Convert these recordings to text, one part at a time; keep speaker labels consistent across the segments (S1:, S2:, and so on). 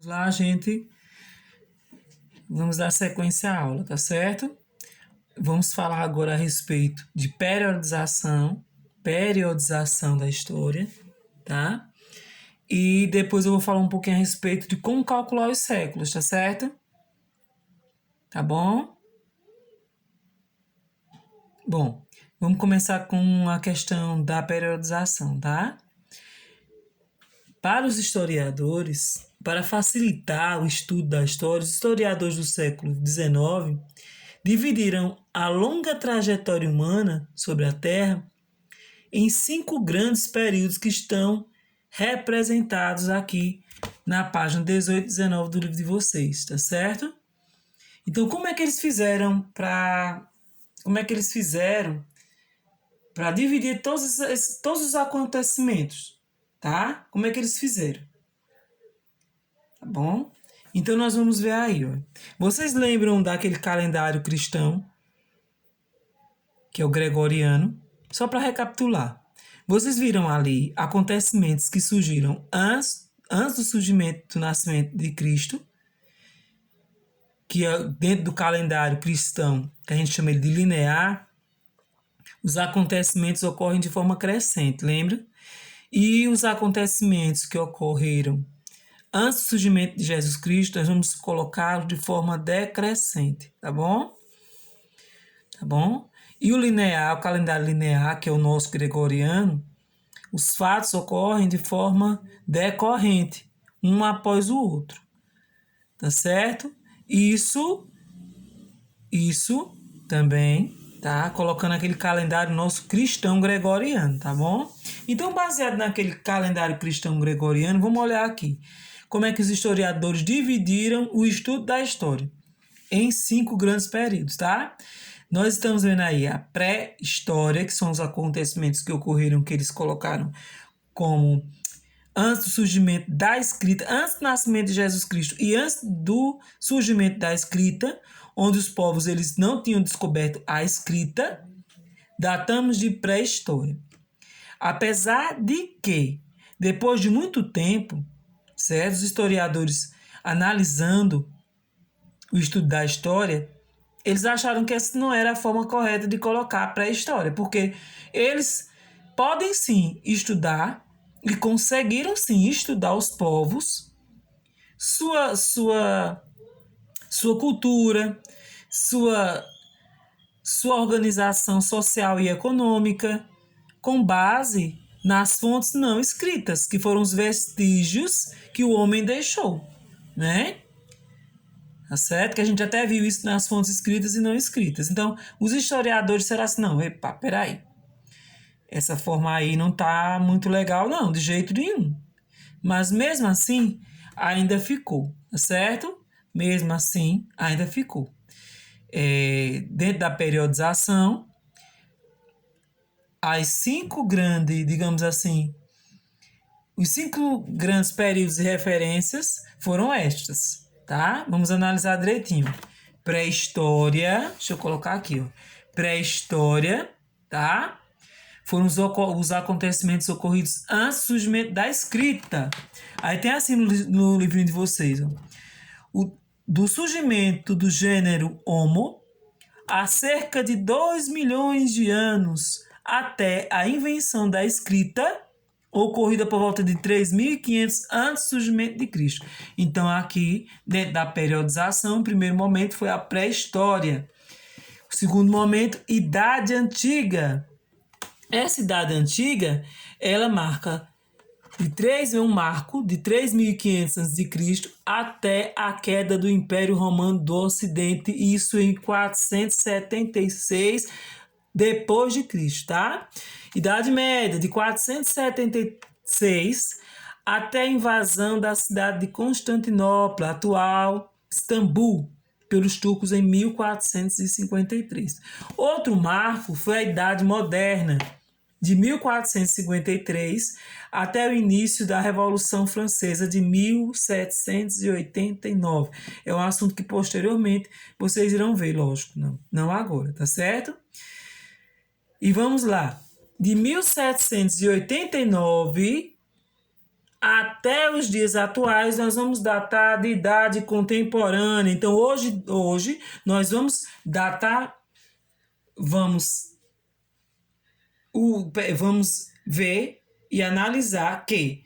S1: Lá, gente, vamos dar sequência à aula, tá certo? Vamos falar agora a respeito de periodização da história, tá? E depois eu vou falar um pouquinho a respeito de como calcular os séculos, tá certo? Tá bom? Bom, vamos começar com a questão da periodização, tá? Para os historiadores, para facilitar o estudo da história, os historiadores do século XIX dividiram a longa trajetória humana sobre a Terra em 5 grandes períodos que estão representados aqui na página 18 e 19 do livro de vocês, tá certo? Então, como é que eles fizeram para dividir todos os acontecimentos, tá? Como é que eles fizeram? Tá bom? Então, nós vamos ver aí, ó. Vocês lembram daquele calendário cristão, que é o gregoriano? Só para recapitular. Vocês viram ali acontecimentos que surgiram antes do surgimento do nascimento de Cristo, que é dentro do calendário cristão, que a gente chama ele de linear, os acontecimentos ocorrem de forma crescente, lembra? E os acontecimentos que ocorreram antes do surgimento de Jesus Cristo, nós vamos colocá-los de forma decrescente, tá bom? Tá bom? E o linear, o calendário linear, que é o nosso gregoriano, os fatos ocorrem de forma decorrente, um após o outro. Tá certo? Isso também, tá? Colocando aquele calendário nosso cristão gregoriano, tá bom? Então, baseado naquele calendário cristão gregoriano, vamos olhar aqui como é que os historiadores dividiram o estudo da história em 5 grandes períodos, tá? Nós estamos vendo aí a pré-história, que são os acontecimentos que ocorreram, que eles colocaram como antes do surgimento da escrita, antes do nascimento de Jesus Cristo e antes do surgimento da escrita, onde os povos eles não tinham descoberto a escrita, datamos de pré-história. Apesar de que, depois de muito tempo, certos historiadores analisando o estudo da história, eles acharam que essa não era a forma correta de colocar a pré-história, porque eles podem sim estudar e conseguiram sim estudar os povos, sua cultura, sua organização social e econômica, com base nas fontes não escritas, que foram os vestígios que o homem deixou, né? Tá certo? Que a gente até viu isso nas fontes escritas e não escritas. Então, os historiadores serão assim, não, epa, peraí. Essa forma aí não tá muito legal, não, de jeito nenhum. Mas mesmo assim, ainda ficou, tá certo? Mesmo assim, ainda ficou. Dentro da periodização, as 5 grandes, digamos assim, os 5 grandes períodos de referências foram estas, tá? Vamos analisar direitinho. Pré-história, deixa eu colocar aqui, ó. Pré-história, tá? Foram os acontecimentos ocorridos antes do surgimento da escrita. Aí tem assim no livrinho de vocês, ó. Do surgimento do gênero Homo há cerca de 2 milhões de anos até a invenção da escrita, ocorrida por volta de 3.500 antes do surgimento de Cristo. Então, aqui, dentro da periodização, o primeiro momento foi a pré-história. O segundo momento, Idade Antiga. Essa Idade Antiga, ela marca um marco de 3.500 a.C. até a queda do Império Romano do Ocidente, isso em 476 depois de Cristo, tá? Idade Média, de 476 até a invasão da cidade de Constantinopla, atual Istambul, pelos turcos em 1453. Outro marco foi a Idade Moderna, de 1453 até o início da Revolução Francesa de 1789. É um assunto que posteriormente vocês irão ver, lógico, não agora, tá certo? E vamos lá. De 1789 até os dias atuais, nós vamos datar de idade contemporânea. Então, hoje nós vamos datar, vamos ver e analisar que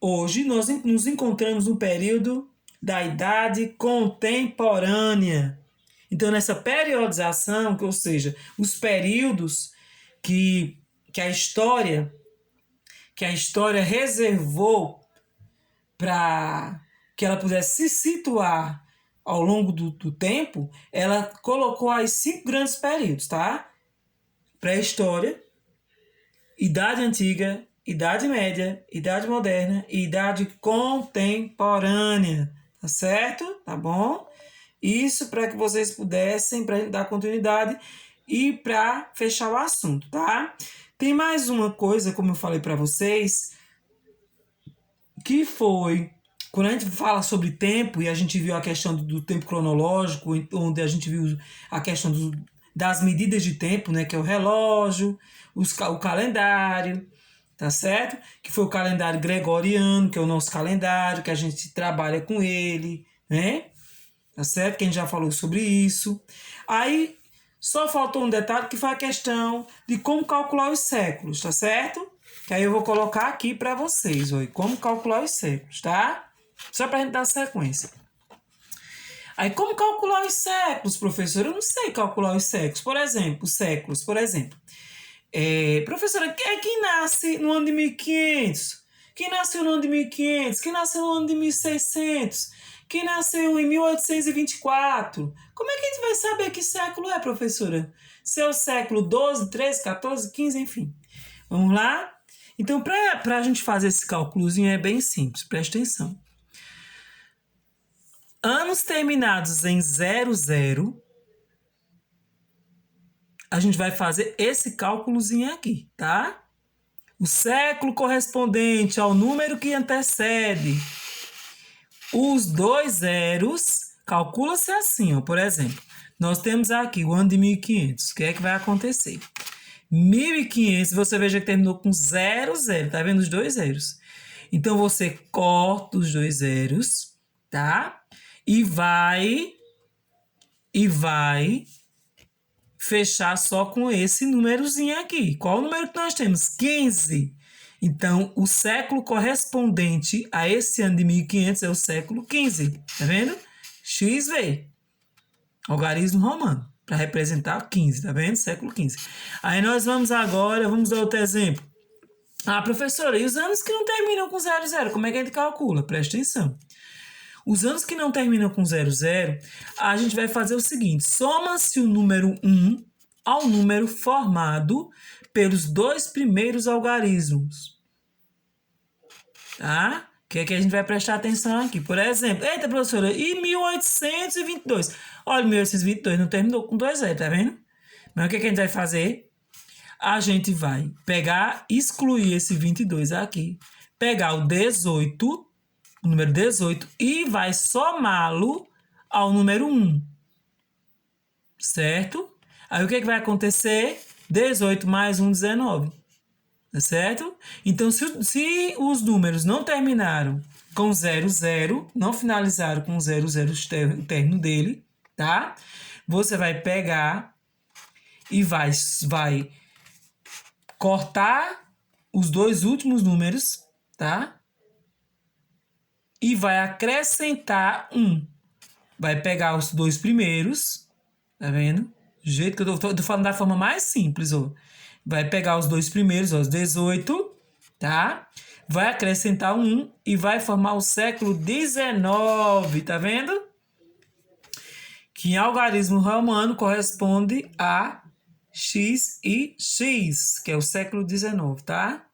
S1: hoje nós nos encontramos no período da idade contemporânea. Então, nessa periodização, ou seja, os períodos que a história reservou para que ela pudesse se situar ao longo do tempo, ela colocou aí 5 grandes períodos, tá? Pré-história, Idade Antiga, Idade Média, Idade Moderna e Idade Contemporânea, tá certo? Tá bom? Isso para que vocês pudessem, para dar continuidade e para fechar o assunto, tá? Tem mais uma coisa, como eu falei para vocês, que foi, quando a gente fala sobre tempo, e a gente viu a questão do tempo cronológico, onde a gente viu a questão das medidas de tempo, né, que é o relógio, o calendário, tá certo? Que foi o calendário gregoriano, que é o nosso calendário, que a gente trabalha com ele, né? Tá certo? Que a gente já falou sobre isso. Aí, só faltou um detalhe, que foi a questão de como calcular os séculos, tá certo? Que aí eu vou colocar aqui para vocês, ó, como calcular os séculos, tá? Só para a gente dar sequência. Aí, como calcular os séculos, professor? Eu não sei calcular os séculos. Por exemplo, professora, quem nasce no ano de 1500? Quem nasceu no ano de 1500? Quem nasceu no ano de 1600? Quem nasceu em 1824? Como é que a gente vai saber que século é, professora? Se é o século 12, 13, 14, 15, enfim. Vamos lá? Então, para a gente fazer esse cálculozinho é bem simples, presta atenção. Anos terminados em 00, a gente vai fazer esse cálculozinho aqui, tá? O século correspondente ao número que antecede os 2 zeros, calcula-se assim, ó. Por exemplo, nós temos aqui o ano de 1500. O que é que vai acontecer? 1500, você veja que terminou com 00, tá vendo os 2 zeros? Então, você corta os 2 zeros, tá? E vai fechar só com esse númerozinho aqui. Qual o número que nós temos? 15. Então, o século correspondente a esse ano de 1500 é o século 15. Tá vendo? XV. Algarismo romano. Para representar 15, tá vendo? Século 15. Aí nós vamos dar outro exemplo. Ah, professora, e os anos que não terminam com 00, como é que a gente calcula? Presta atenção. Os anos que não terminam com 00, a gente vai fazer o seguinte: soma-se o número 1 ao número formado pelos 2 primeiros algarismos. Tá? Que é que a gente vai prestar atenção aqui. Por exemplo, eita, professora, e 1822? Olha, 1822 não terminou com 2 zeros, tá vendo? Mas o que é que a gente vai fazer? A gente vai excluir esse 22 aqui, pegar o 18, o número 18, e vai somá-lo ao número 1. Certo? Aí o que vai acontecer? 18 mais 1, 19. Tá certo? Então, se os números não terminaram com 00, não finalizaram com 00 o término dele, tá? Você vai pegar e vai cortar os 2 últimos números, tá? E vai acrescentar 1. Vai pegar os 2 primeiros, tá vendo? Do jeito que eu tô falando da forma mais simples, ó. Vai pegar os 2 primeiros, ó, os 18, tá? Vai acrescentar 1 e vai formar o século 19, tá vendo? Que em algarismo romano corresponde a X e X, que é o século 19, tá?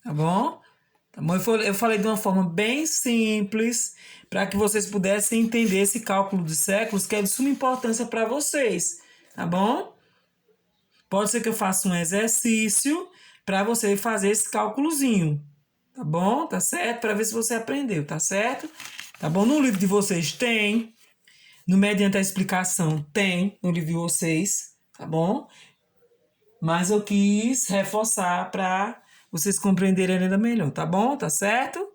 S1: Tá bom? Tá bom? Eu falei de uma forma bem simples para que vocês pudessem entender esse cálculo de séculos, que é de suma importância para vocês, tá bom? Pode ser que eu faça um exercício para você fazer esse cálculozinho, tá bom? Tá certo? Para ver se você aprendeu, tá certo? Tá bom? No livro de vocês tem, no Mediante a Explicação tem, no livro de vocês, tá bom? mas eu quis reforçar para vocês compreenderem ainda melhor, tá bom? Tá certo?